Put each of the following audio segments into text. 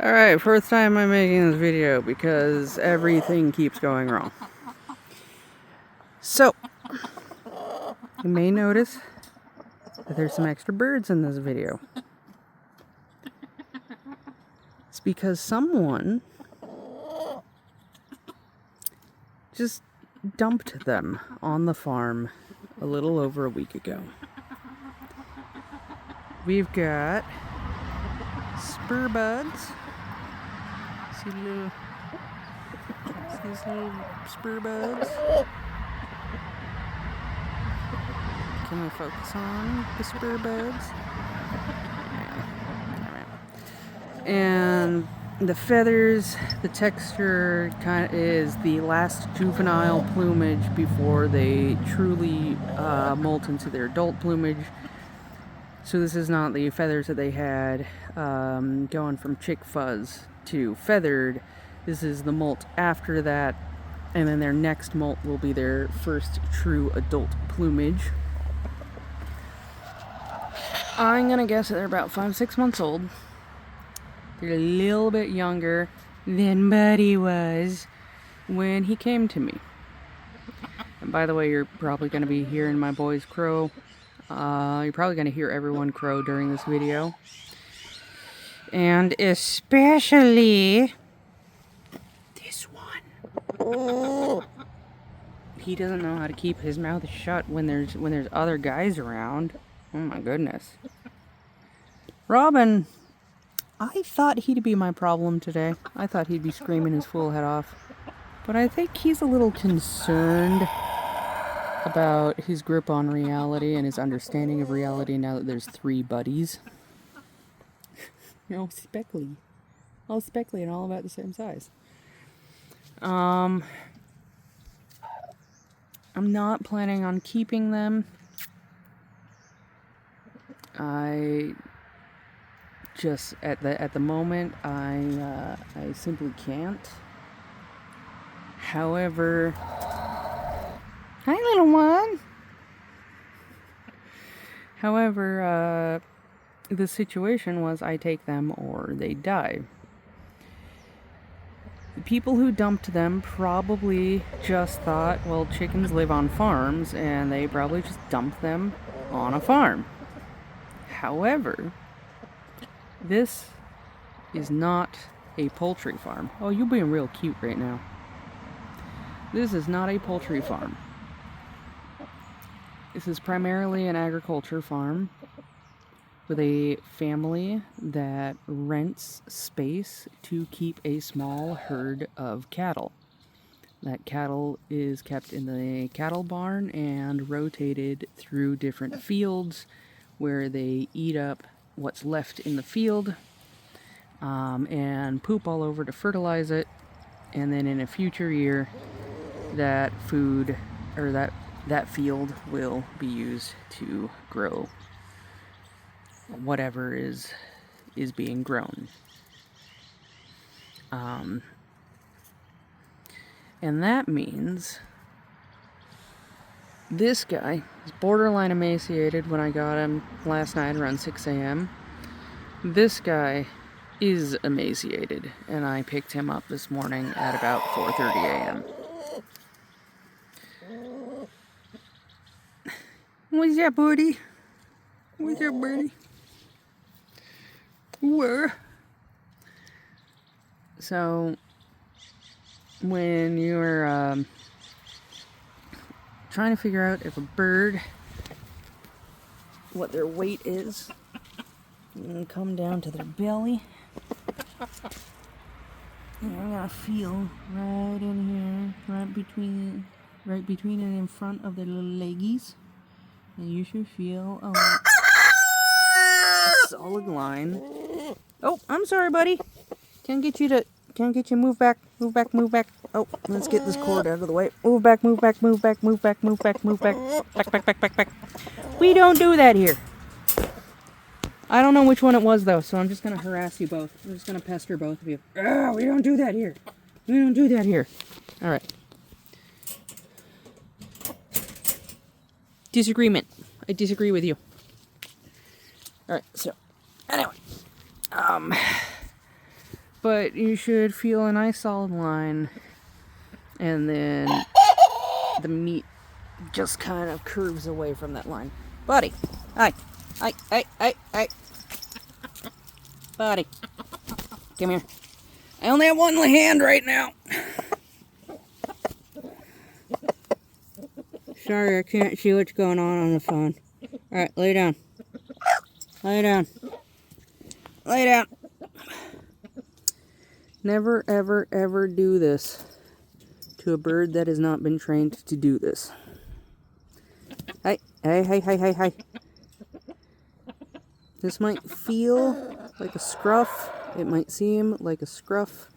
Alright, first time I'm making this video because everything keeps going wrong. So, you may notice that there's some extra birds in this video. It's because someone just dumped them on the farm a little over a week ago. We've got spur buds. See these little spur buds? Can we focus on the spur buds? And the feathers, the texture kind of is the last juvenile plumage before they truly molt into their adult plumage. So this is not the feathers that they had going from chick fuzz to feathered. This is the molt after that, and then their next molt will be their first true adult plumage. I'm gonna guess that they're about 5-6 months old. They're a little bit younger than Buddy was when he came to me. And by the way, you're probably going to be hearing my boys crow. You're probably going to hear everyone crow during this video. And especially this one. He doesn't know how to keep his mouth shut when there's other guys around. Oh my goodness. Robin, I thought he'd be my problem today. I thought he'd be screaming his fool head off. But I think he's a little concerned about his grip on reality and his understanding of reality now that there's 3 buddies. You're all speckly. All speckly and all about the same size. I'm not planning on keeping them. I just at the moment I simply can't. However, hi little one. However, the situation was I take them or they die. The people who dumped them probably just thought, well, chickens live on farms, and they probably just dumped them on a farm. However, this is not a poultry farm. Oh, you're being real cute right now. This is not a poultry farm. This is primarily an agriculture farm with a family that rents space to keep a small herd of cattle. That cattle is kept in the cattle barn and rotated through different fields where they eat up what's left in the field and poop all over to fertilize it, and then in a future year that food or that field will be used to grow whatever is being grown. And that means this guy is borderline emaciated when I got him last night around 6 a.m. This guy is emaciated, and I picked him up this morning at about 4:30 a.m. What's up, buddy? What's up, buddy? Where? So, when you're trying to figure out if a bird, what their weight is, you can come down to their belly. And I'm gonna feel right in here, right between and in front of their little leggies. And you should feel a solid line. Oh, I'm sorry, buddy. Can't get you to move back. Oh, let's get this cord out of the way. Move back. Back. We don't do that here. I don't know which one it was, though, so I'm just going to harass you both. I'm just going to pester both of you. We don't do that here. All right. Disagreement. I disagree with you. All right, so, anyway. But you should feel a nice solid line, and then the meat just kind of curves away from that line. Buddy, hi, hi. Buddy, come here. I only have one hand right now. Sorry, I can't see what's going on the phone. Alright, lay down. Lay down. Lay down. Never, ever, ever do this to a bird that has not been trained to do this. Hey. This might feel like a scruff. It might seem like a scruff.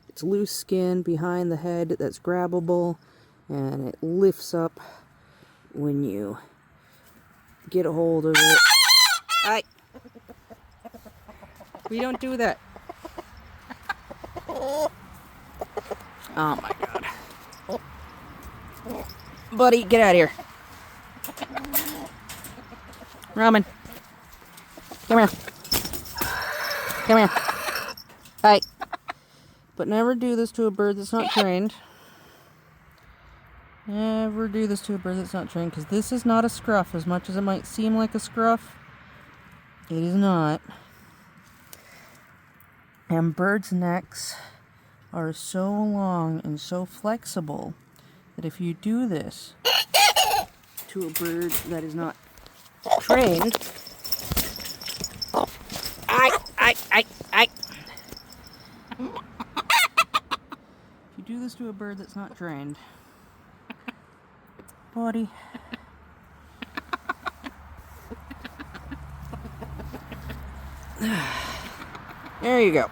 It's loose skin behind the head that's grabbable, and it lifts up when you get a hold of it. Hey! We don't do that. Oh my god. Buddy, get out of here. Ramen. Come here. Come here. Hey. But never do this to a bird that's not trained. Never do this to a bird that's not trained, because this is not a scruff. As much as it might seem like a scruff, it is not. And birds' necks are so long and so flexible that if you do this to a bird that is not trained, if you do this to a bird that's not trained, buddy, there you go.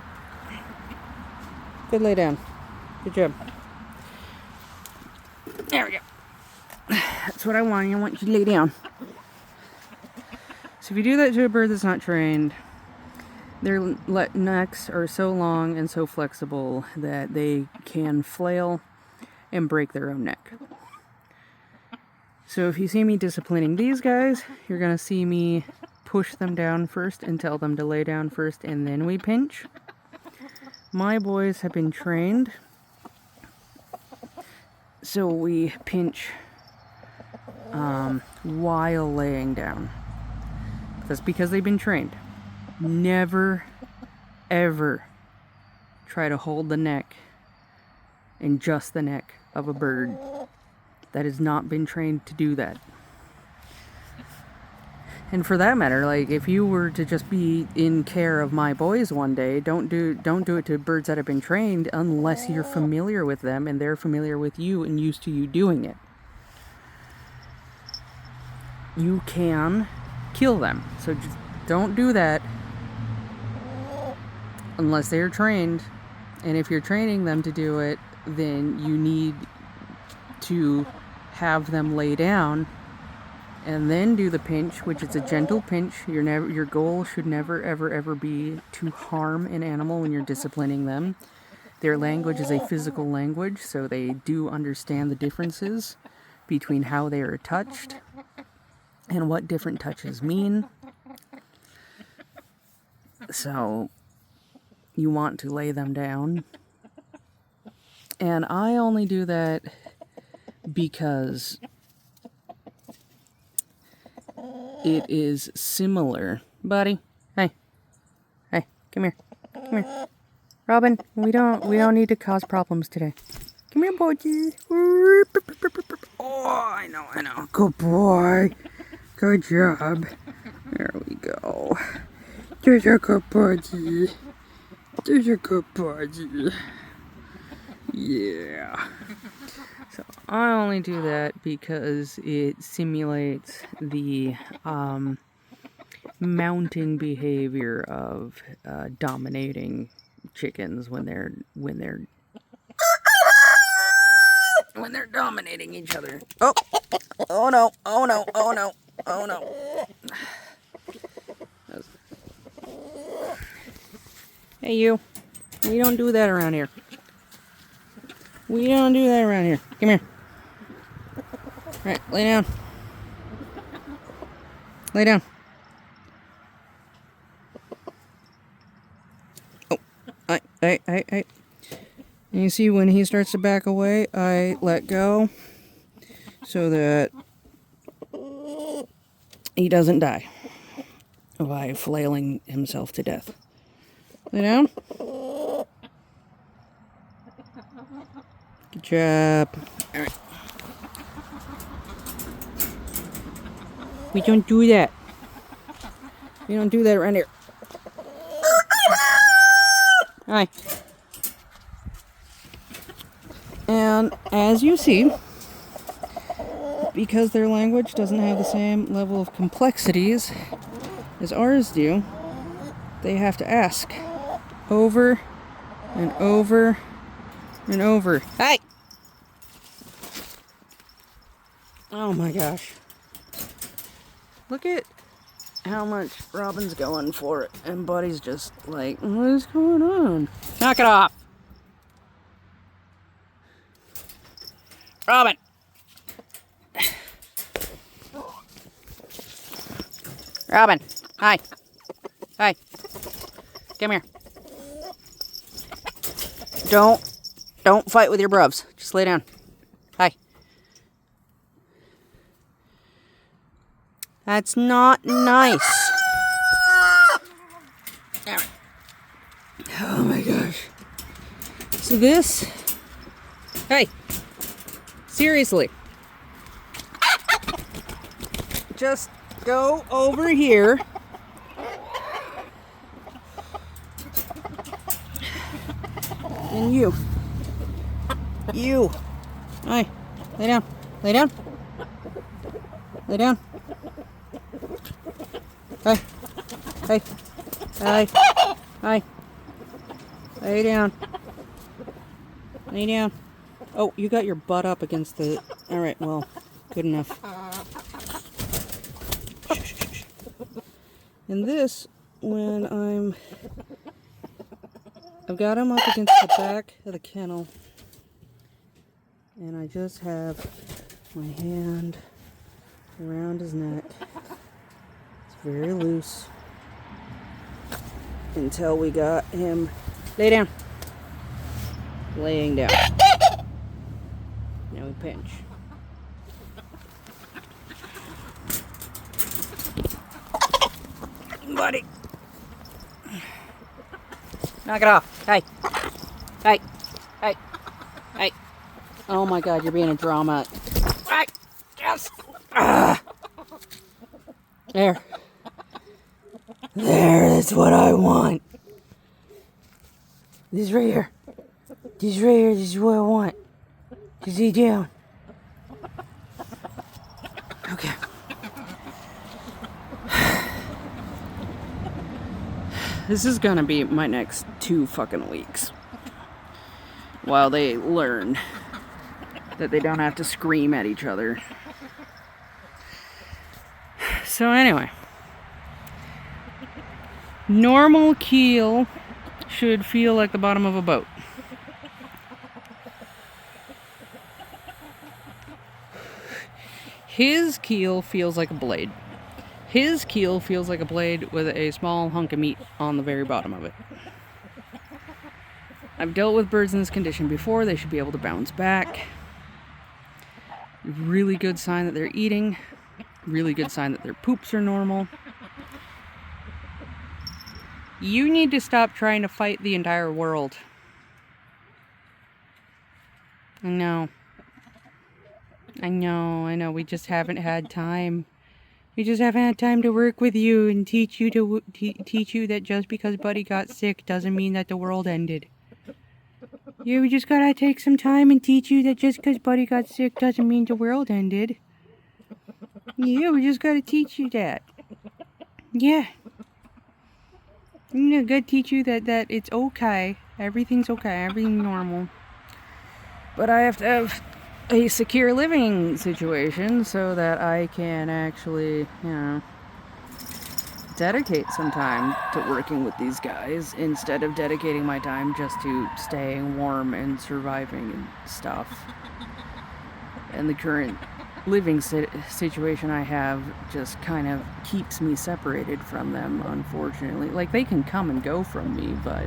Good lay down. Good job. There we go. That's what I want. I want you to lay down. So if you do that to a bird that's not trained, their necks are so long and so flexible that they can flail and break their own neck. So if you see me disciplining these guys, you're going to see me push them down first and tell them to lay down first, and then we pinch. My boys have been trained, so we pinch while laying down. That's because they've been trained. Never, ever try to hold the neck and just the neck of a bird that has not been trained to do that. And for that matter, like, if you were to just be in care of my boys one day, don't do it to birds that have been trained unless you're familiar with them and they're familiar with you and used to you doing it. You can kill them. So just don't do that unless they're trained. And if you're training them to do it, then you need to have them lay down and then do the pinch, which is a gentle pinch. Your goal should never, ever, ever be to harm an animal when you're disciplining them. Their language is a physical language, so they do understand the differences between how they are touched and what different touches mean. So you want to lay them down. And I only do that because it is similar. Buddy, hey, come here. Robin, we don't need to cause problems today. Come here, buddy. Oh, I know. Good boy. Good job. There we go. There's a good buddy. Yeah. So I only do that because it simulates the mounting behavior of dominating chickens when they're dominating each other. Oh no. Hey you. We don't do that around here. Come here. Alright, lay down. Oh, alright. Hey, hey, hey. And you see when he starts to back away, I let go so that he doesn't die by flailing himself to death. Lay down. Good job. All right. We don't do that. We don't do that around here. Hi. And as you see, because their language doesn't have the same level of complexities as ours do, they have to ask over and over and over. Hey! Oh my gosh. Look at how much Robin's going for it, and Buddy's just like, what is going on? Knock it off! Robin! Robin! Hi! Hi! Come here. Don't fight with your bruvs. Just lay down. Hi. That's not nice. Alright. Oh my gosh. So this... Hey! Seriously. Just go over here. And you. Hi. Lay down. Lay down. Lay down. Hi. Hi. Hi. Hi. Lay down. Lay down. Oh, you got your butt up against the... Alright, well, good enough. And this, when I've got him up against the back of the kennel, and I just have my hand around his neck. It's very loose until we got him. Lay down. Laying down. Now we pinch. Buddy. Knock it off. Hey. Hey. Hey. Hey. Oh my god, you're being a drama. Hey. Yes. There. There, that's what I want. This right here. This right here, this is what I want. Just lay down. Okay. This is gonna be my next 2 fucking weeks. While they learn that they don't have to scream at each other. So anyway. Normal keel should feel like the bottom of a boat. His keel feels like a blade. His keel feels like a blade with a small hunk of meat on the very bottom of it. I've dealt with birds in this condition before. They should be able to bounce back. Really good sign that they're eating. Really good sign that their poops are normal. You need to stop trying to fight the entire world. I know. I know. We just haven't had time. We just haven't had time to work with you and teach you that just because Buddy got sick doesn't mean that the world ended. Yeah, we just gotta take some time and teach you that just because Buddy got sick doesn't mean the world ended. Yeah, we just gotta teach you that. Yeah. You know, gotta teach you that it's okay. Everything's okay. Everything's normal. But I have to have a secure living situation so that I can actually, dedicate some time to working with these guys instead of dedicating my time just to staying warm and surviving and stuff. And the current living situation I have just kind of keeps me separated from them, unfortunately. Like, they can come and go from me, but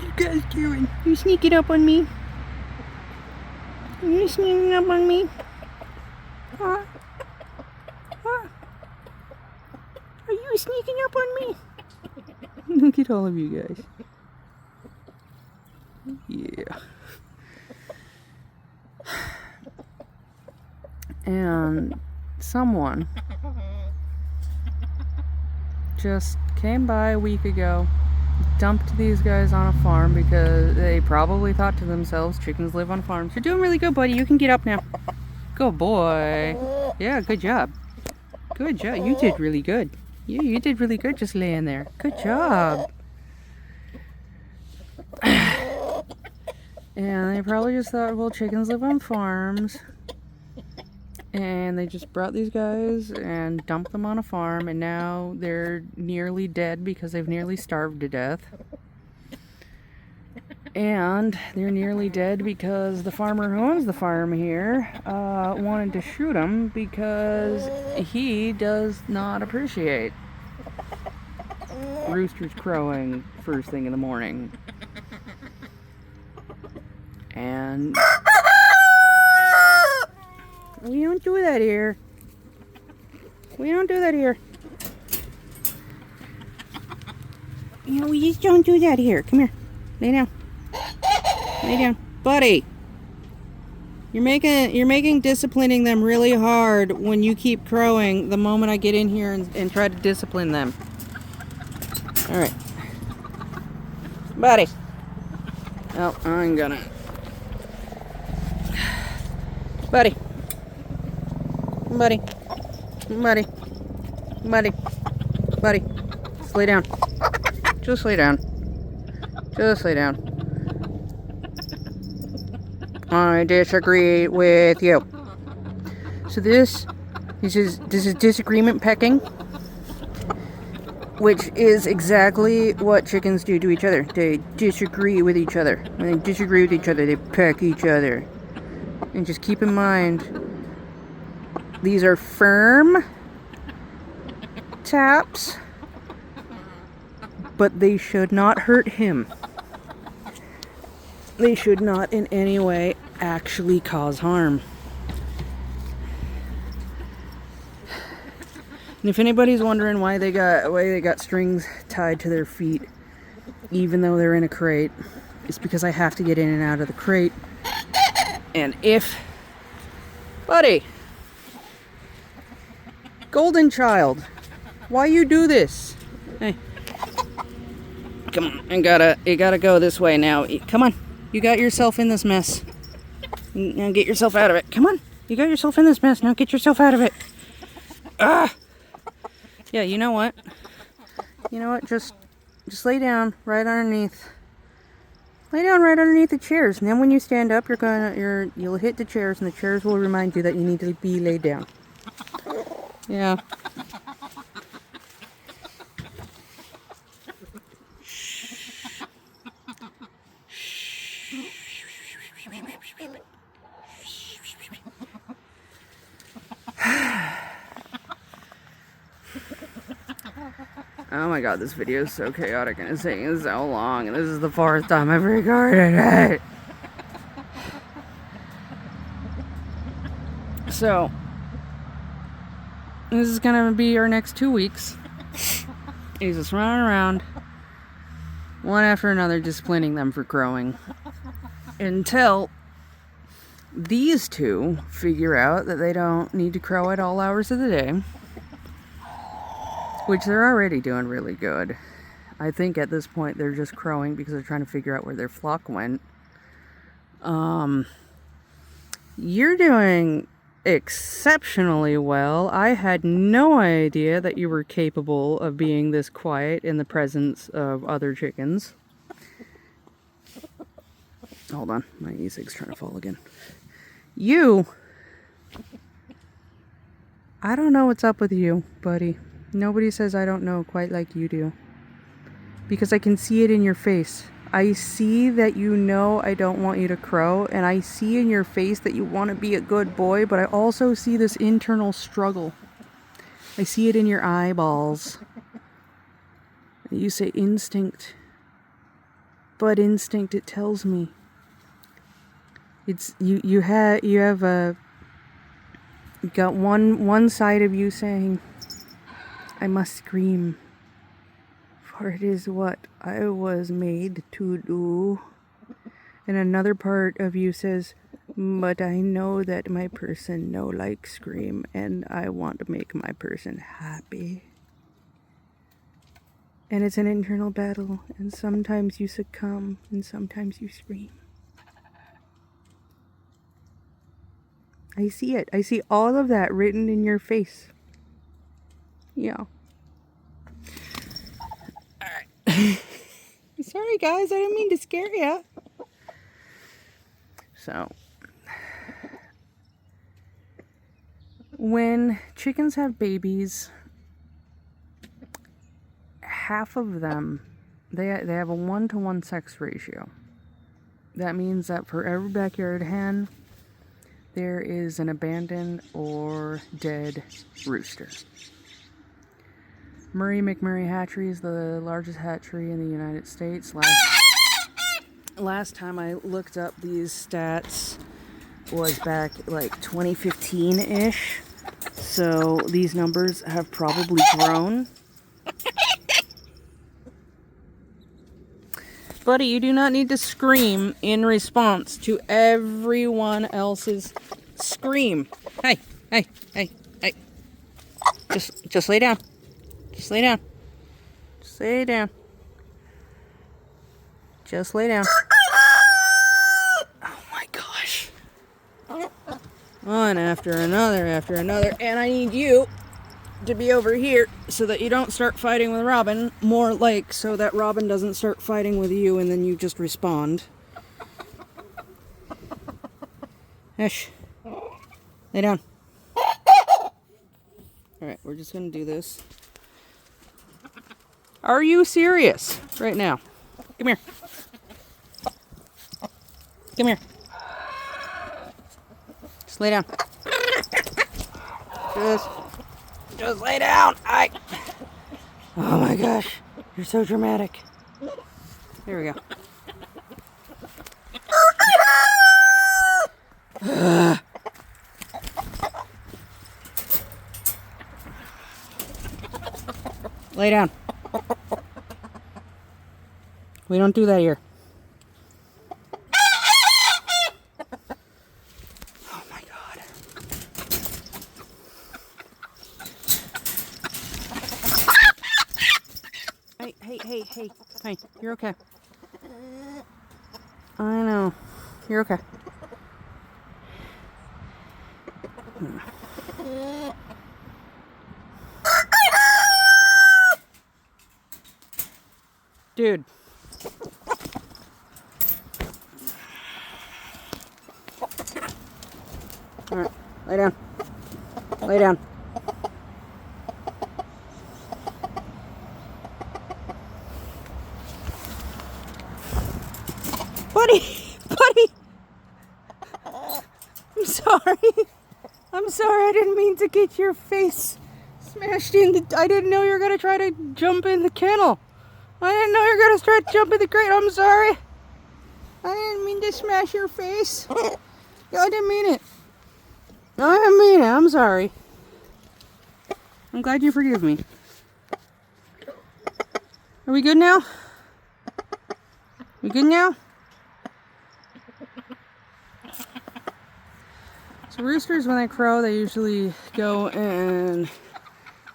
you guys doing? You sneaking up on me? You sneaking up on me? Huh? Huh? Are you sneaking up on me? Look at all of you guys. Yeah. And someone just came by a week ago, dumped these guys on a farm because they probably thought to themselves, chickens live on farms. You're doing really good, buddy. You can get up now. Good boy. Yeah, good job. Good job. You did really good. Yeah, you did really good just laying there. Good job. And they probably just thought, well, chickens live on farms. And they just brought these guys and dumped them on a farm, and now they're nearly dead because they've nearly starved to death. And they're nearly dead because the farmer who owns the farm here wanted to shoot them because he does not appreciate roosters crowing first thing in the morning. And we don't do that here. We don't do that here. You know, we just don't do that here. Come here. Lay down. Lay down. Buddy. You're making disciplining them really hard when you keep crowing the moment I get in here and try to discipline them. Alright. Buddy. Oh, I'm gonna. Buddy. Buddy. Buddy. Buddy. Buddy. Just lay down. Just lay down. Just lay down. I disagree with you. So this is disagreement pecking, which is exactly what chickens do to each other. They disagree with each other. When they disagree with each other, they peck each other. And just keep in mind, these are firm taps, but they should not hurt him. They should not in any way actually cause harm. And if anybody's wondering why they got strings tied to their feet, even though they're in a crate, it's because I have to get in and out of the crate. And if, buddy, golden child, why you do this? Hey, come on, you gotta go this way now. Come on, you got yourself in this mess. Now get yourself out of it. Come on, you got yourself in this mess. Now get yourself out of it. Ah. Yeah, you know what? You know what? Just lay down right underneath. Lay down right underneath the chairs, and then when you stand up, you'll hit the chairs, and the chairs will remind you that you need to be laid down. Yeah. Oh my god, this video is so chaotic and it's taking so long, and this is the fourth time I've recorded it. So, this is gonna be our next 2 weeks. He's just running around, one after another, disciplining them for crowing. Until these two figure out that they don't need to crow at all hours of the day. Which they're already doing really good. I think at this point they're just crowing because they're trying to figure out where their flock went. You're doing exceptionally well. I had no idea that you were capable of being this quiet in the presence of other chickens. Hold on, my e-cig's trying to fall again. I don't know what's up with you, buddy. Nobody says I don't know quite like you do. Because I can see it in your face. I see that you know I don't want you to crow, and I see in your face that you want to be a good boy, but I also see this internal struggle. I see it in your eyeballs. You say instinct. but instinct, it tells me. It's you have a, you got one side of you saying, I must scream, for it is what I was made to do. And another part of you says, but I know that my person no like scream, and I want to make my person happy. And it's an internal battle, and sometimes you succumb, and sometimes you scream. I see it. I see all of that written in your face. Yeah. Alright. Sorry guys, I didn't mean to scare you. So, when chickens have babies, half of them, they have a 1-to-1 sex ratio. That means that for every backyard hen, there is an abandoned or dead rooster. Murray McMurray Hatchery is the largest hatchery in the United States. Last time I looked up these stats was back like 2015-ish. So these numbers have probably grown. Buddy, you do not need to scream in response to everyone else's scream. Hey, hey, hey, hey. Just lay down. Just lay down. Just lay down. Just lay down. Oh my gosh. One after another, and I need you to be over here so that you don't start fighting with Robin. More like so that Robin doesn't start fighting with you and then you just respond. Hush. Lay down. Alright, we're just gonna do this. Are you serious right now? Come here. Come here. Just lay down. Just lay down. Oh my gosh. You're so dramatic. Here we go. Lay down. We don't do that here. Oh my God. Hey, you're okay. I know. You're okay. Dude. Alright, lay down. Lay down. Buddy! I'm sorry. I didn't mean to get your face smashed in the... I didn't know you were going to try to jump in the kennel. I didn't know you were going to try to jump in the crate. I'm sorry. I didn't mean to smash your face. I didn't mean it. I didn't mean it. I'm sorry. I'm glad you forgive me. Are we good now? We good now? So roosters, when they crow, they usually go in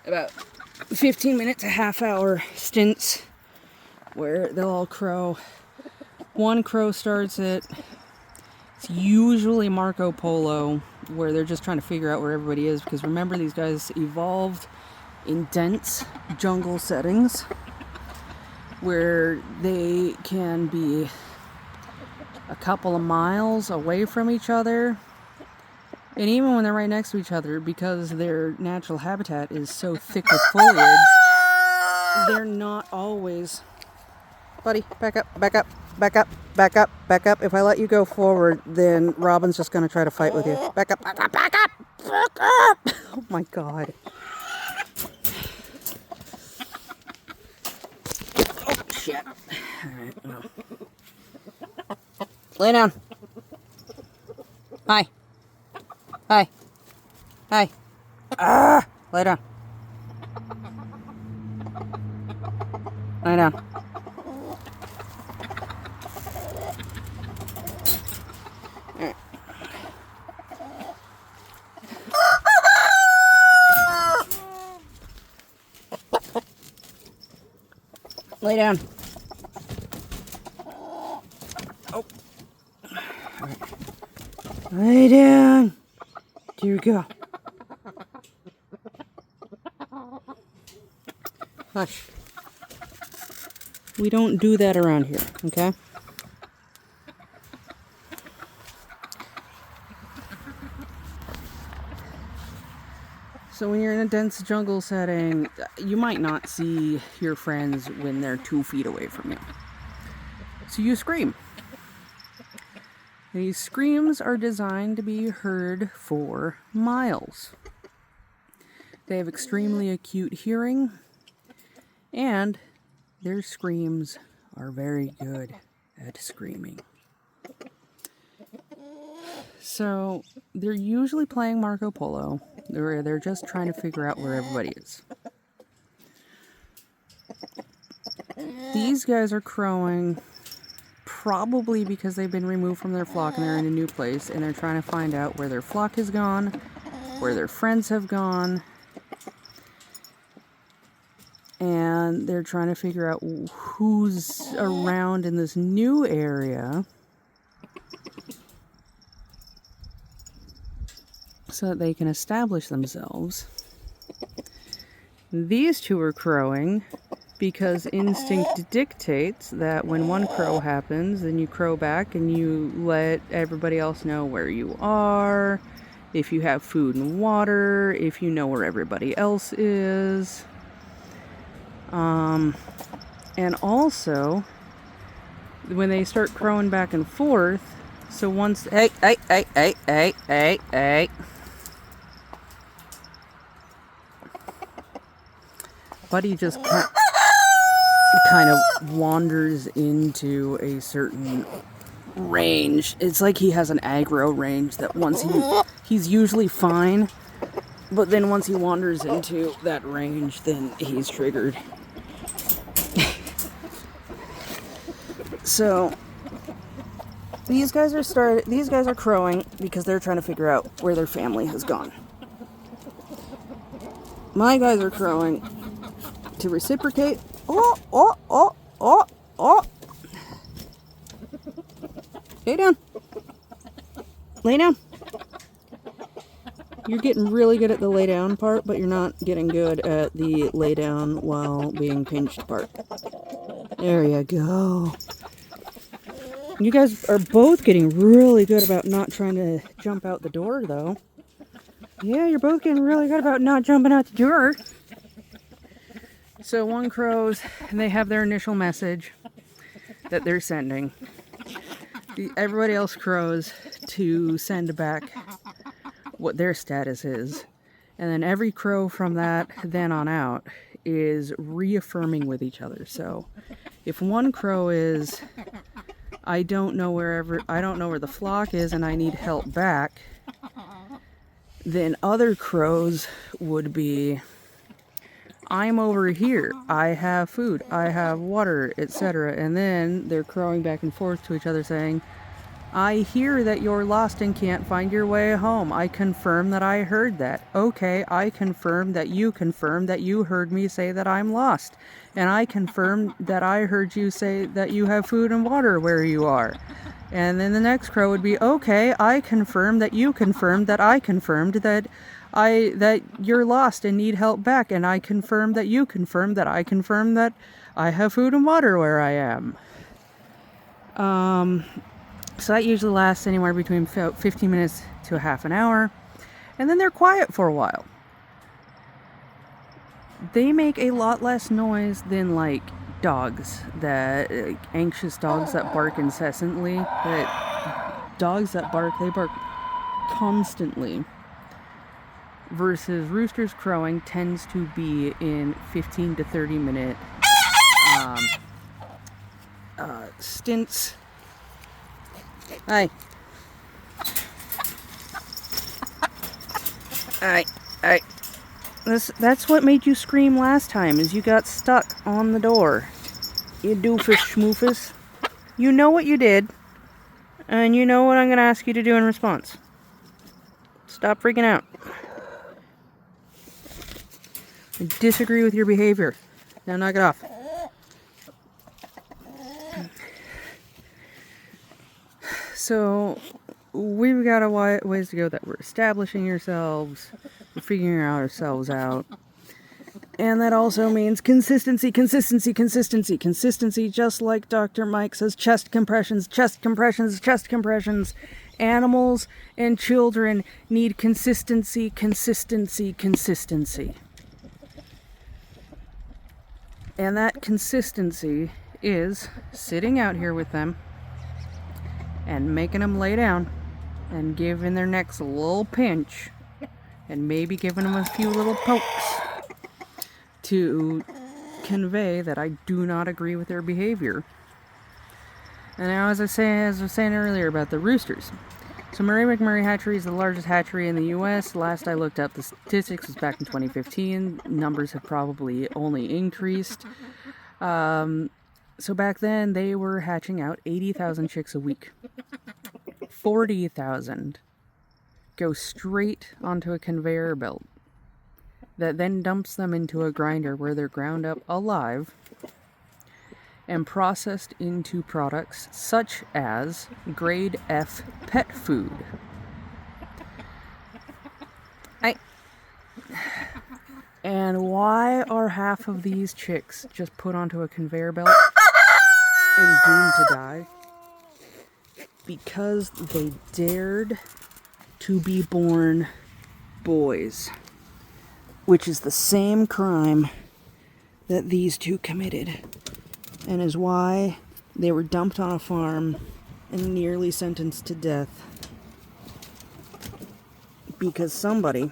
about 15 minutes to half-hour stints where they'll all crow. One crow starts at, it's usually Marco Polo, where they're just trying to figure out where everybody is, because remember, these guys evolved in dense jungle settings where they can be a couple of miles away from each other. And even when they're right next to each other, because their natural habitat is so thick with foliage, they're not always... Buddy, back up. If I let you go forward, then Robin's just going to try to fight with you. Back up. Oh my God. shit. Alright, well. Lay down. Hi. Hi. Hi. Ah! Lay down. Lay down. Alright. Lay down. Oh. Right. Lay down. Here we go. Hush. We don't do that around here, okay? So when you're in a dense jungle setting, you might not see your friends when they're 2 feet away from you. So you scream. These screams are designed to be heard for miles. They have extremely acute hearing, and their screams are very good at screaming. So they're usually playing Marco Polo, where they're just trying to figure out where everybody is. These guys are crowing probably because they've been removed from their flock and they're in a new place, and they're trying to find out where their flock has gone, where their friends have gone, and they're trying to figure out who's around in this new area so that they can establish themselves. These two are crowing because instinct dictates that when one crow happens, then you crow back and you let everybody else know where you are, if you have food and water, if you know where everybody else is. And also, when they start crowing back and forth, so once, hey, Buddy just kind of wanders into a certain range. It's like he has an aggro range that once he's usually fine, but then once he wanders into that range, then he's triggered. So these guys are crowing because they're trying to figure out where their family has gone. My guys are crowing to reciprocate. Oh. Lay down. Lay down. You're getting really good at the lay down part, but you're not getting good at the lay down while being pinched part. There you go. You guys are both getting really good about not trying to jump out the door, though. Yeah, you're both getting really good about not jumping out the door. So one crows, and they have their initial message that they're sending. Everybody else crows to send back what their status is. And then every crow from that then on out is reaffirming with each other. So if one crow is, I don't know where the flock is and I need help back, then other crows would be, I'm over here, I have food, I have water, etc. And then they're crowing back and forth to each other saying, I hear that you're lost and can't find your way home. I confirm that I heard that. Okay, I confirm that you heard me say that I'm lost. And I confirm that I heard you say that you have food and water where you are. And then the next crow would be, okay, I confirm that you confirmed that I confirmed that you're lost and need help back. And I confirm that you confirmed that I confirmed that I have food and water where I am. So that usually lasts anywhere between 15 minutes to a half an hour. And then they're quiet for a while. They make a lot less noise than like dogs, anxious dogs that bark incessantly. Dogs that bark, they bark constantly. Versus roosters crowing tends to be in 15 to 30 minute distance. Hi. Hi. That's what made you scream last time, is you got stuck on the door. You doofus schmoofus. You know what you did, and you know what I'm going to ask you to do in response. Stop freaking out. I disagree with your behavior. Now knock it off. So, we've got a ways to go that we're establishing ourselves, we're figuring ourselves out. And that also means consistency, consistency, consistency, consistency, just like Dr. Mike says, chest compressions, chest compressions, chest compressions. Animals and children need consistency, consistency, consistency. And that consistency is sitting out here with them and making them lay down and giving their necks a little pinch and maybe giving them a few little pokes to convey that I do not agree with their behavior. And now, as I was saying earlier about the roosters. So Murray McMurray Hatchery is the largest hatchery in the U.S. Last I looked up the statistics was back in 2015. Numbers have probably only increased. So back then, they were hatching out 80,000 chicks a week. 40,000 go straight onto a conveyor belt that then dumps them into a grinder where they're ground up alive and processed into products such as grade F pet food. And why are half of these chicks just put onto a conveyor belt and doomed to die? Because they dared to be born boys, which is the same crime that these two committed, and is why they were dumped on a farm and nearly sentenced to death. Because somebody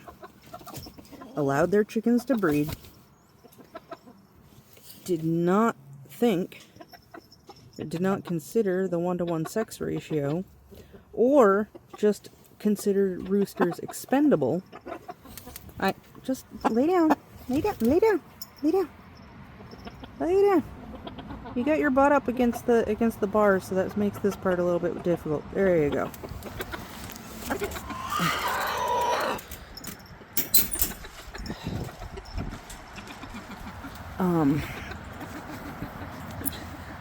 allowed their chickens to breed, did not consider the 1-to-1 sex ratio, or just considered roosters expendable. Just lay down. Lay down. Lay down. Lay down. Lay down. You got your butt up against the bar, so that makes this part a little bit difficult. There you go.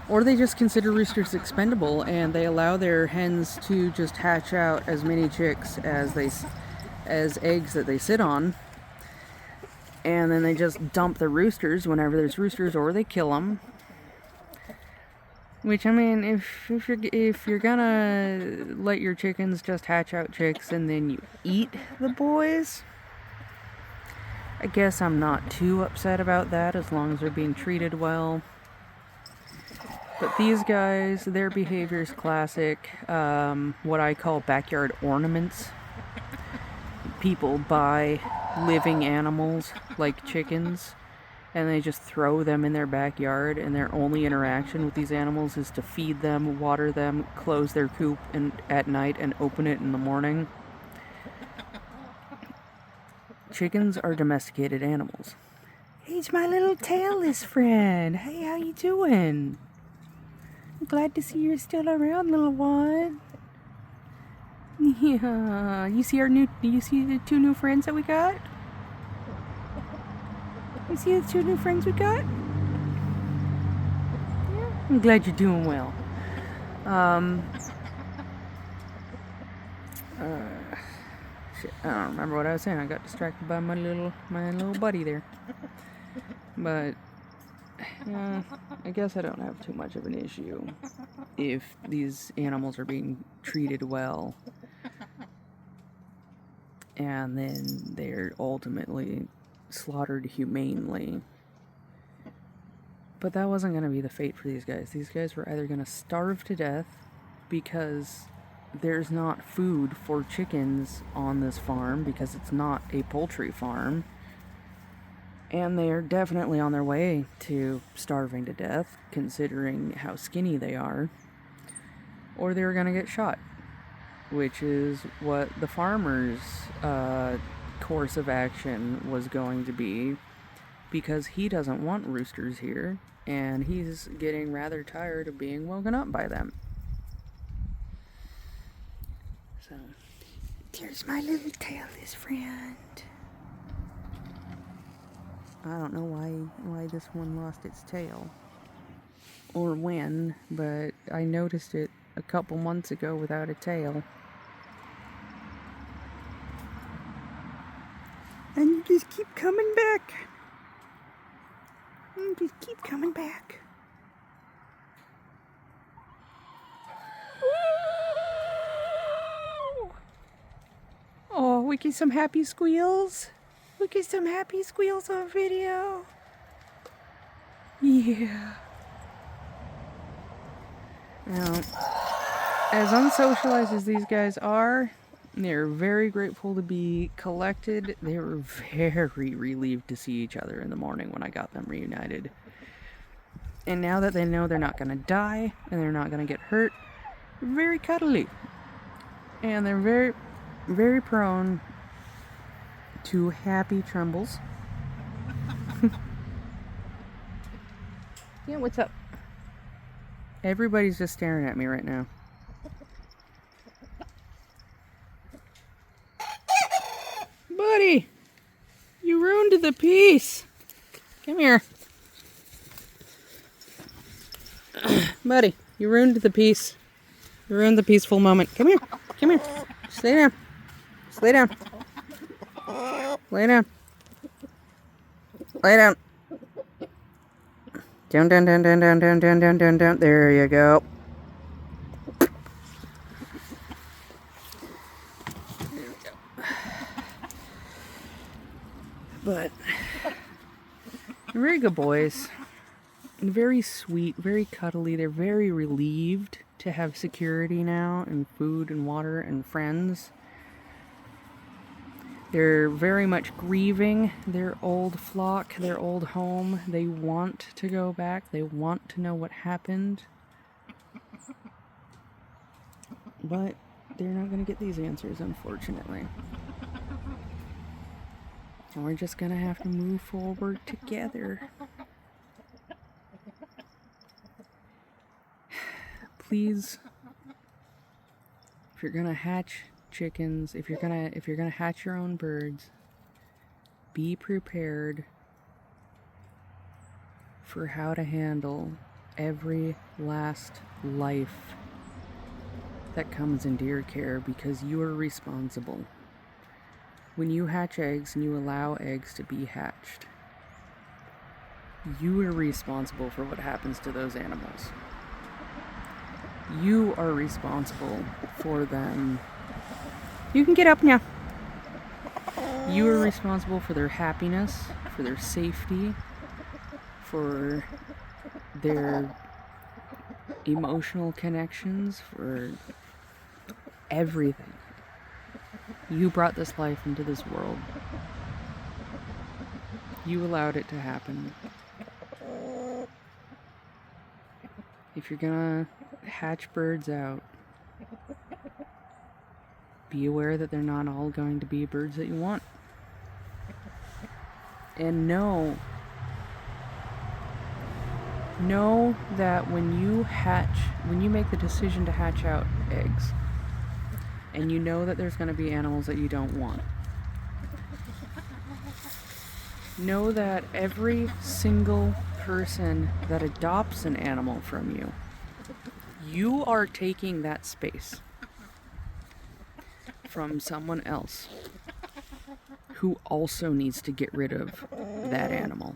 Or they just consider roosters expendable, and they allow their hens to just hatch out as many chicks as eggs that they sit on, and then they just dump the roosters whenever there's roosters, or they kill them. Which, I mean, if you're gonna let your chickens just hatch out chicks and then you eat the boys, I guess I'm not too upset about that, as long as they're being treated well. But these guys, their behavior is classic. What I call backyard ornaments. People buy living animals like chickens, and they just throw them in their backyard, and their only interaction with these animals is to feed them, water them, close their coop at night, and open it in the morning. Chickens are domesticated animals. Hey, it's my little tailless friend. Hey, how you doing? I'm glad to see you're still around, little one. Yeah, you see the two new friends that we got? You see the two new friends we got? Yeah, I'm glad you're doing well. Shit, I don't remember what I was saying. I got distracted by my little buddy there. But I guess I don't have too much of an issue if these animals are being treated well, and then they're ultimately slaughtered humanely. But that wasn't going to be the fate for these guys. These guys were either going to starve to death because there's not food for chickens on this farm, because it's not a poultry farm, and they are definitely on their way to starving to death, considering how skinny they are. or they were going to get shot, which is what the farmer's course of action was going to be, because he doesn't want roosters here, and he's getting rather tired of being woken up by them. So, there's my little tailless friend. I don't know why this one lost its tail, or when, but I noticed it a couple months ago without a tail. And you just keep coming back. You just keep coming back. Oh, we get some happy squeals. We get some happy squeals on video. Yeah. Now, as unsocialized as these guys are, they're very grateful to be collected. They were very relieved to see each other in the morning when I got them reunited. And now that they know they're not going to die and they're not going to get hurt, they're very cuddly. And they're very, very prone to happy trembles. Yeah, what's up? Everybody's just staring at me right now. Buddy, you ruined the piece. Come here. Buddy, you ruined the piece. You ruined the peaceful moment. Come here. Come here. Just lay down. Just lay down. Lay down. Lay down. Down, down, down, down, down, down, down, down, down, down. There you go. There we go. But they're very good boys. And very sweet, very cuddly. They're very relieved to have security now, and food and water and friends. They're very much grieving their old flock, their old home. They want to go back. They want to know what happened. But they're not going to get these answers, unfortunately. And we're just going to have to move forward together. Please, if you're going to hatch chickens, if you're gonna hatch your own birds, be prepared for how to handle every last life that comes into your care, because you are responsible. When you hatch eggs and you allow eggs to be hatched, you are responsible for what happens to those animals. You are responsible for them. You can get up now. You are responsible for their happiness, for their safety, for their emotional connections, for everything. You brought this life into this world. You allowed it to happen. If you're gonna hatch birds out, be aware that they're not all going to be birds that you want. And know that when you make the decision to hatch out eggs, and you know that there's going to be animals that you don't want, know that every single person that adopts an animal from you, you are taking that space from someone else who also needs to get rid of that animal.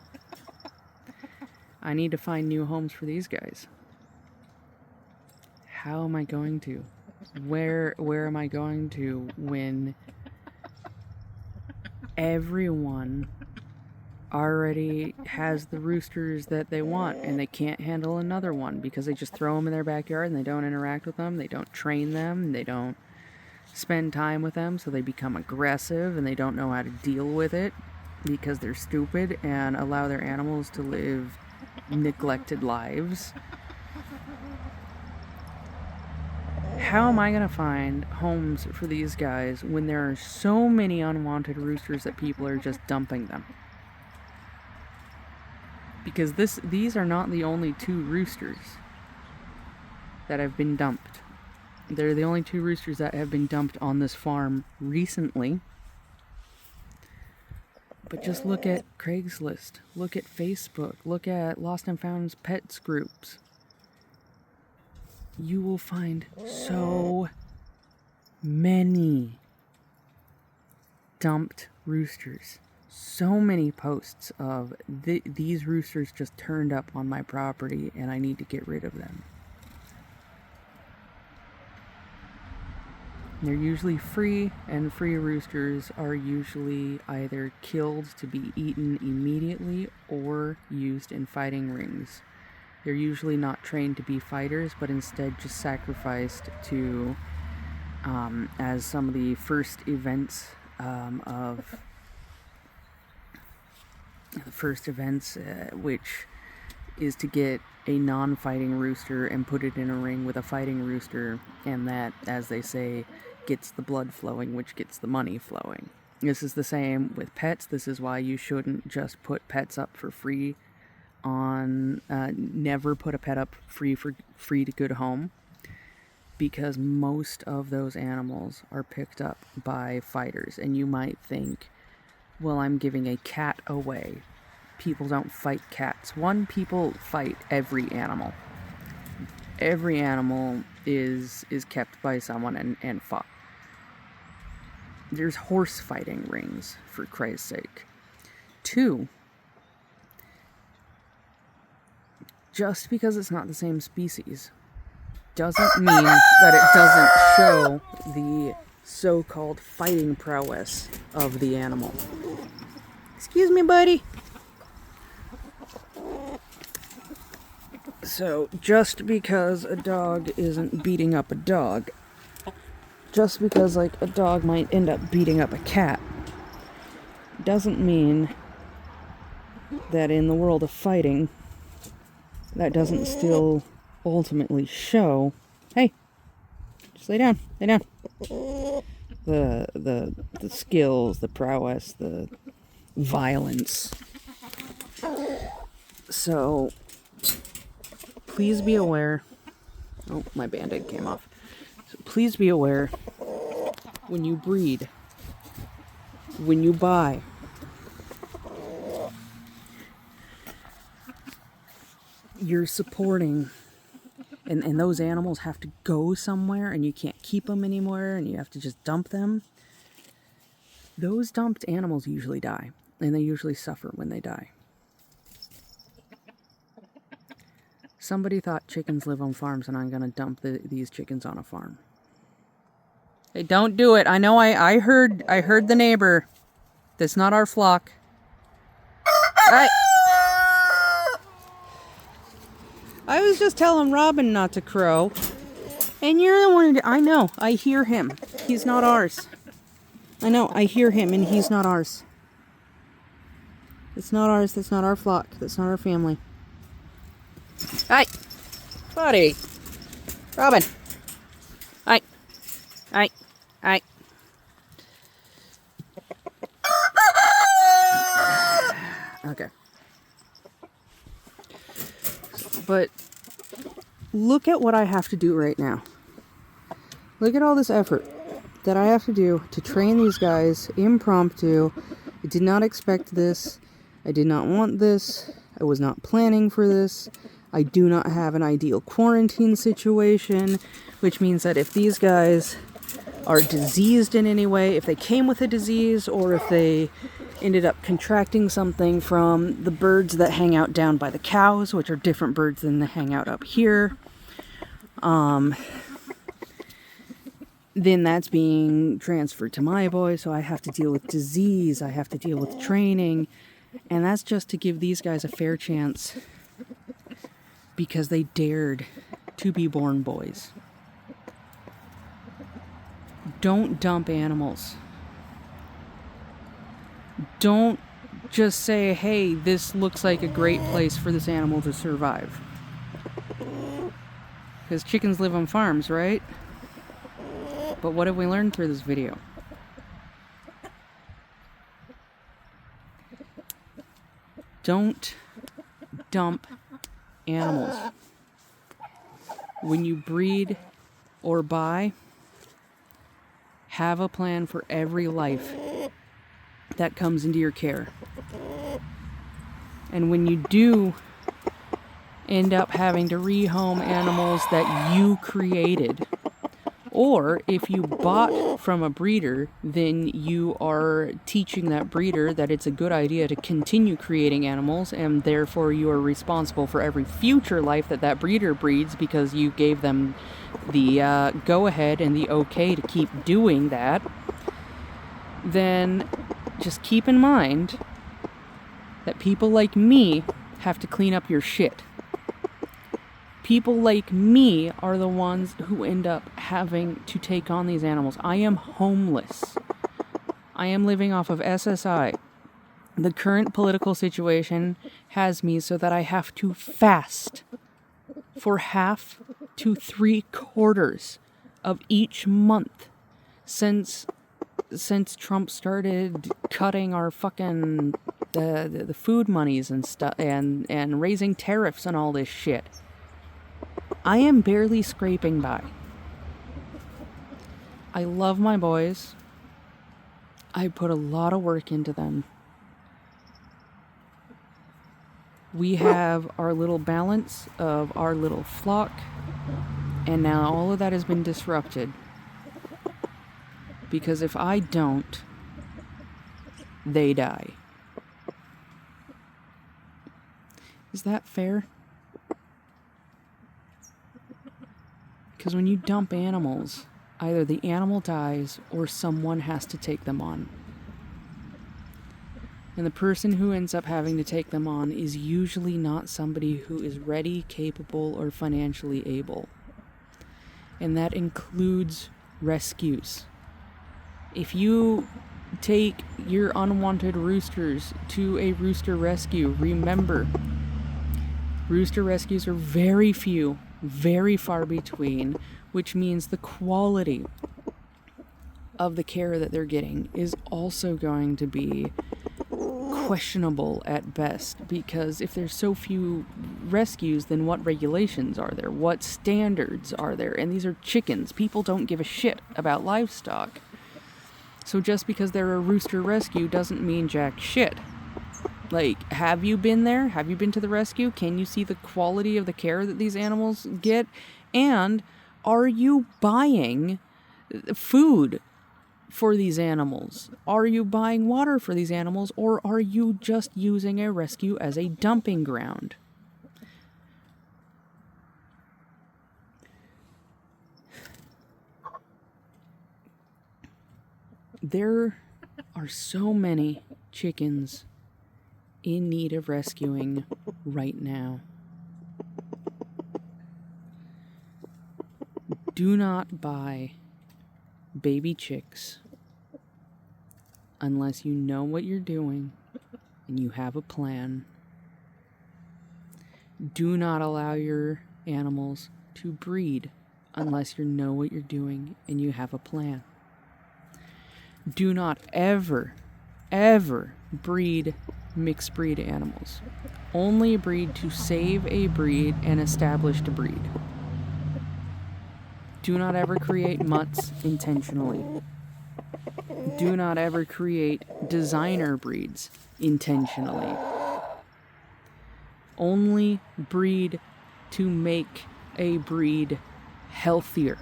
I need to find new homes for these guys. How am I going to? Where am I going to when everyone already has the roosters that they want and they can't handle another one because they just throw them in their backyard and they don't interact with them, they don't train them, they don't spend time with them, so they become aggressive and they don't know how to deal with it because they're stupid and allow their animals to live neglected lives. How am I going to find homes for these guys when there are so many unwanted roosters that people are just dumping them? Because these are not the only 2 roosters that have been dumped. They're the only 2 roosters that have been dumped on this farm recently. But just look at Craigslist, look at Facebook, look at Lost and Found's pets groups. You will find so many dumped roosters. So many posts of these roosters just turned up on my property and I need to get rid of them. They're usually free, and free roosters are usually either killed to be eaten immediately or used in fighting rings. They're usually not trained to be fighters, but instead just sacrificed to, as some of the first events which is to get a non-fighting rooster and put it in a ring with a fighting rooster, and that, as they say, gets the blood flowing, which gets the money flowing. This is the same with pets. This is why you shouldn't just put pets up for free on, never put a pet up free to good home, because most of those animals are picked up by fighters. And you might think, well, I'm giving a cat away. People don't fight cats. People fight every animal. Every animal is kept by someone and fought. There's horse fighting rings, for Christ's sake. 2, just because it's not the same species doesn't mean that it doesn't show the so-called fighting prowess of the animal. Excuse me, buddy. So, just because a dog isn't beating up a dog, just because, like, a dog might end up beating up a cat, doesn't mean that in the world of fighting, that doesn't still ultimately show, hey, just lay down, the skills, the prowess, the violence. So, please be aware. Oh, my Band-Aid came off. So please be aware when you breed, when you buy, you're supporting, and those animals have to go somewhere and you can't keep them anymore and you have to just dump them. Those dumped animals usually die, and they usually suffer when they die. Somebody thought chickens live on farms and I'm going to dump these chickens on a farm. Hey, don't do it. I know I heard the neighbor. That's not our flock. I was just telling Robin not to crow. And you're the one I know. I hear him. He's not ours. I know. I hear him and he's not ours. It's not ours. That's not our flock. That's not our family. Hi, buddy. Robin. Hi. Hi. Hi. Okay. But look at what I have to do right now. Look at all this effort that I have to do to train these guys impromptu. I did not expect this. I did not want this. I was not planning for this. I do not have an ideal quarantine situation, which means that if these guys are diseased in any way, if they came with a disease, or if they ended up contracting something from the birds that hang out down by the cows, which are different birds than the hang out up here, then that's being transferred to my boy, so I have to deal with disease, I have to deal with training, and that's just to give these guys a fair chance because they dared to be born boys. Don't dump animals. Don't just say, hey, this looks like a great place for this animal to survive. Because chickens live on farms, right? But what have we learned through this video? Don't dump animals. When you breed or buy, have a plan for every life that comes into your care. And when you do end up having to rehome animals that you created, or if you bought from a breeder, then you are teaching that breeder that it's a good idea to continue creating animals, and therefore you are responsible for every future life that that breeder breeds because you gave them the go-ahead and the okay to keep doing that. Then just keep in mind that people like me have to clean up your shit. People like me are the ones who end up having to take on these animals. I am homeless. I am living off of SSI. The current political situation has me so that I have to fast for half to 3/4 of each month since Trump started cutting our fucking the food monies and stuff and raising tariffs and all this shit. I am barely scraping by. I love my boys. I put a lot of work into them. We have our little balance of our little flock, and now all of that has been disrupted. Because if I don't, they die. Is that fair? Because when you dump animals, either the animal dies or someone has to take them on. And the person who ends up having to take them on is usually not somebody who is ready, capable, or financially able. And that includes rescues. If you take your unwanted roosters to a rooster rescue, remember, rooster rescues are very few, very far between, which means the quality of the care that they're getting is also going to be questionable at best, because if there's so few rescues, then what regulations are there? What standards are there? And these are chickens. People don't give a shit about livestock. So just because they're a rooster rescue doesn't mean jack shit. Like, have you been there? Have you been to the rescue? Can you see the quality of the care that these animals get? And are you buying food for these animals? Are you buying water for these animals? Or are you just using a rescue as a dumping ground? There are so many chickens in need of rescuing right now. Do not buy baby chicks unless you know what you're doing and you have a plan. Do not allow your animals to breed unless you know what you're doing and you have a plan. Do not ever breed mixed breed animals. Only breed to save a breed and establish a breed. Do not ever create mutts intentionally. Do not ever create designer breeds intentionally. Only breed to make a breed healthier.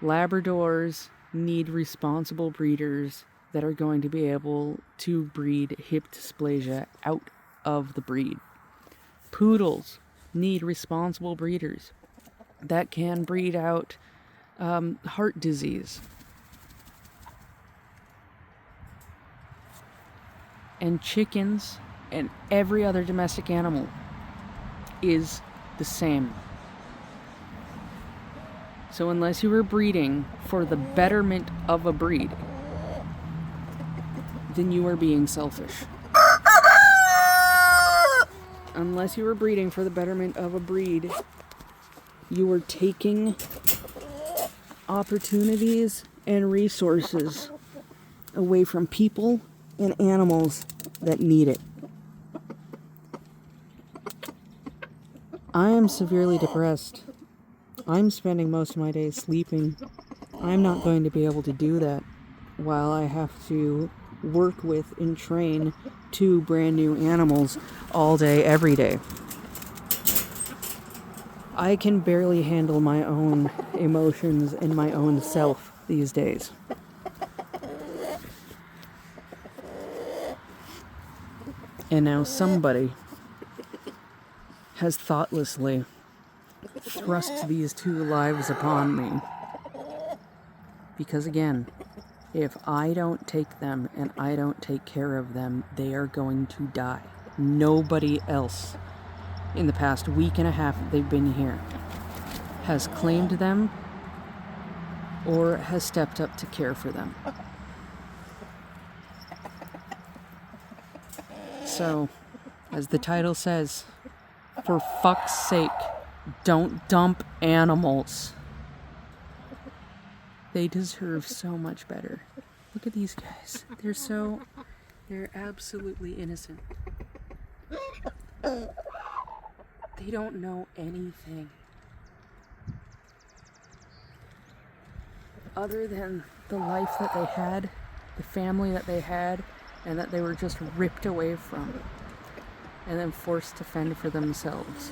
Labradors need responsible breeders that are going to be able to breed hip dysplasia out of the breed. Poodles need responsible breeders that can breed out heart disease. And chickens and every other domestic animal is the same. So unless you are breeding for the betterment of a breed, then you are being selfish. Unless you are breeding for the betterment of a breed, you are taking opportunities and resources away from people and animals that need it. I am severely depressed. I'm spending most of my days sleeping. I'm not going to be able to do that while I have to work with and train 2 brand new animals all day, every day. I can barely handle my own emotions and my own self these days. And now somebody has thoughtlessly thrust these 2 lives upon me. Because again, if I don't take them and I don't take care of them, they are going to die. Nobody else in the past week and a half that they've been here has claimed them or has stepped up to care for them. So, as the title says, for fuck's sake, don't dump animals. They deserve so much better. Look at these guys. They're absolutely innocent. They don't know anything other than the life that they had, the family that they had, and that they were just ripped away from and then forced to fend for themselves.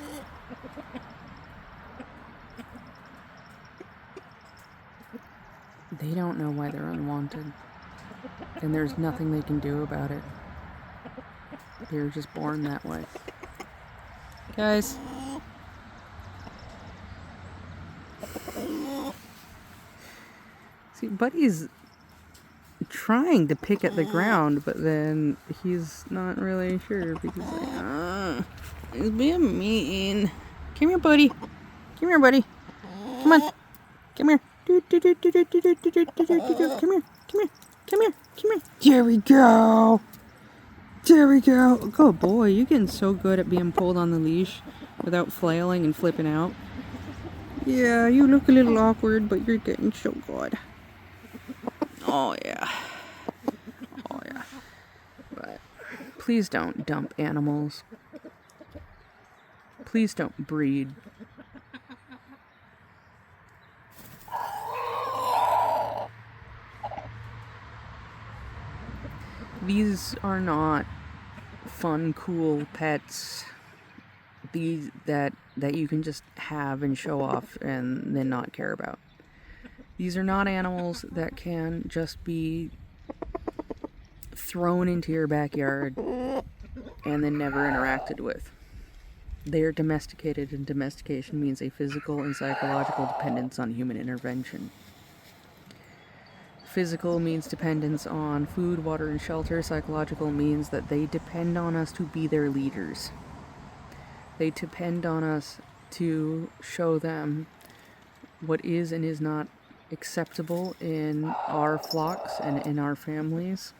They don't know why they're unwanted, and there's nothing they can do about it. They were just born that way. Guys. See, Buddy's trying to pick at the ground, but then he's not really sure because he's being mean. Come here, buddy. Come here, buddy. Come on. Come here. Come here. Come here. Come here. Come here. There we go. There we go. Good boy. You're getting so good at being pulled on the leash without flailing and flipping out. Yeah, you look a little awkward, but you're getting so good. Oh, yeah. Oh, yeah. But please don't dump animals. Please don't breed. These are not fun, cool pets. These that you can just have and show off and then not care about. These are not animals that can just be thrown into your backyard and then never interacted with. They are domesticated, and domestication means a physical and psychological dependence on human intervention. Physical means dependence on food, water, and shelter. Psychological means that they depend on us to be their leaders. They depend on us to show them what is and is not acceptable in our flocks and in our families.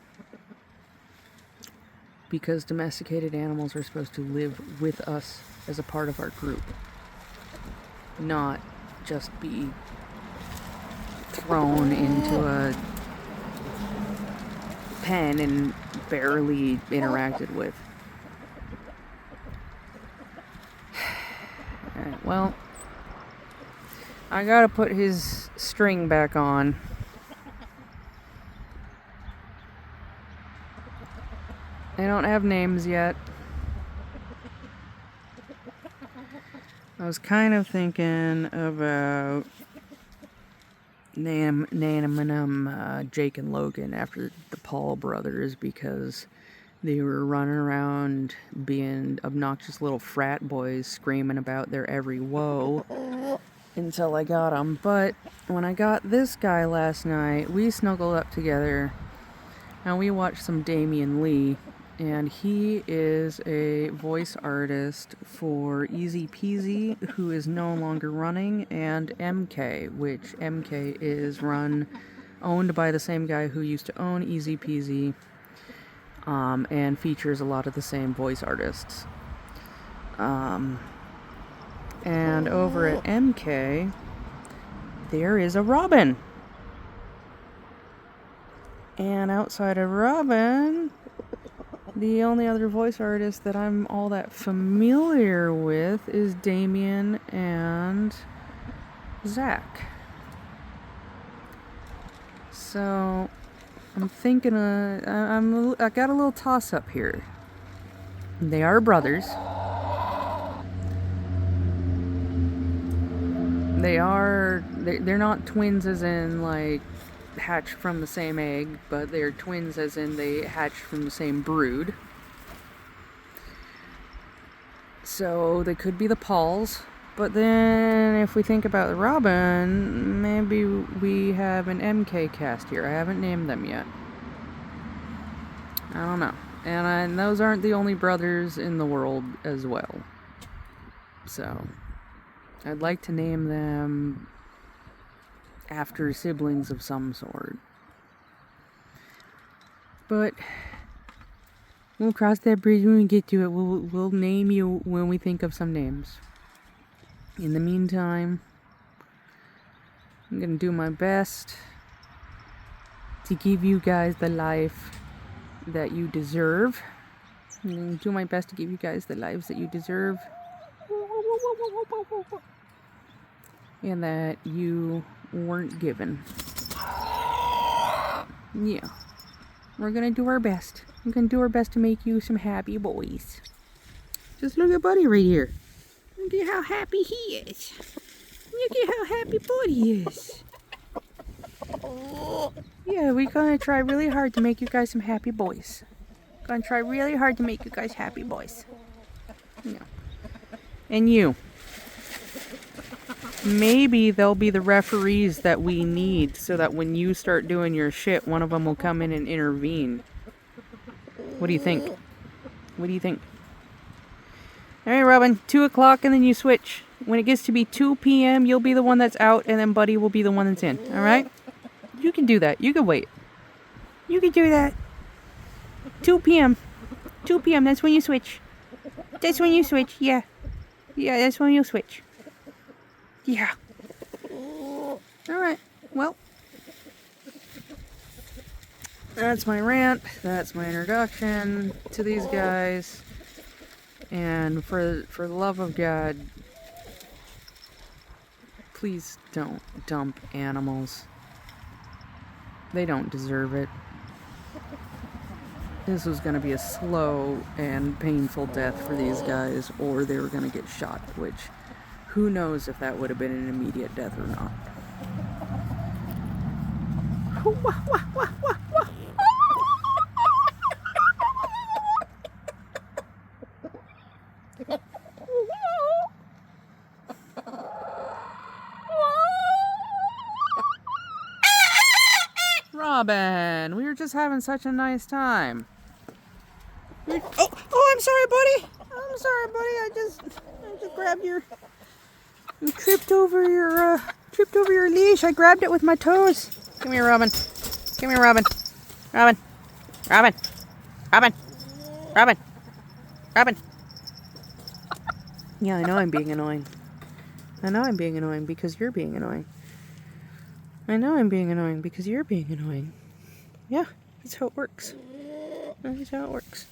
Because domesticated animals are supposed to live with us as a part of our group, not just be thrown into a pen and barely interacted with. Alright, well, I gotta put his string back on. They don't have names yet. I was kind of thinking about naming them Jake and Logan after the Paul brothers because they were running around being obnoxious little frat boys screaming about their every woe until I got them. But when I got this guy last night, we snuggled up together and we watched some Damian Lee. And he is a voice artist for Easy Peasy, who is no longer running, and MK, which MK is owned by the same guy who used to own Easy Peasy, and features a lot of the same voice artists. And over at MK, there is a robin. And outside of Robin, the only other voice artist that I'm all that familiar with is Damien and Zach. So I'm thinking I got a little toss up here. They are brothers. They're not twins as in like hatched from the same egg, but they're twins as in they hatched from the same brood. So they could be the Pauls. But then if we think about Robin, maybe we have an MK cast here. I haven't named them yet. I don't know. And those aren't the only brothers in the world as well. So I'd like to name them after siblings of some sort. But we'll cross that bridge when we get to it. We'll name you when we think of some names. In the meantime, I'm gonna do my best to give you guys the life that you deserve. I'm gonna do my best to give you guys the lives that you deserve. And that you weren't given. Yeah. We're gonna do our best. We're gonna do our best to make you some happy boys. Just look at Buddy right here. Look at how happy he is. Look at how happy Buddy is. Yeah, we're gonna try really hard to make you guys some happy boys. Gonna try really hard to make you guys happy boys. Yeah. And you. Maybe they'll be the referees that we need so that when you start doing your shit, one of them will come in and intervene. What do you think? What do you think? Alright, Robin, 2 o'clock and then you switch. When it gets to be 2 p.m., you'll be the one that's out and then Buddy will be the one that's in. Alright? You can do that. You can wait. You can do that. 2 p.m. 2 p.m., that's when you switch. That's when you switch, yeah. Yeah, that's when you'll switch. Yeah. Alright, well. That's my rant. That's my introduction to these guys. And for the love of God, please don't dump animals. They don't deserve it. This was going to be a slow and painful death for these guys, or they were going to get shot, which who knows if that would have been an immediate death or not. Robin, we were just having such a nice time. Oh, I'm sorry, buddy. I'm sorry, buddy. I just grabbed you tripped over your leash. I grabbed it with my toes. Come here, Robin. Come here, Robin. Robin. Robin. Robin. Robin. Robin. Yeah, I know I'm being annoying. I know I'm being annoying because you're being annoying. I know I'm being annoying because you're being annoying. Yeah, that's how it works. That's how it works.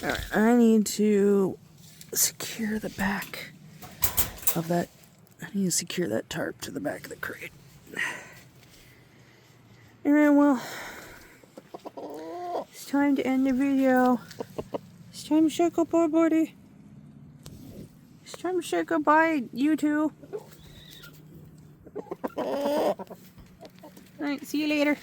Alright, I need to secure the back of that. I need to secure that tarp to the back of the crate. Alright, well, it's time to end the video. It's time to say goodbye, buddy. It's time to say goodbye, you two. Alright, see you later.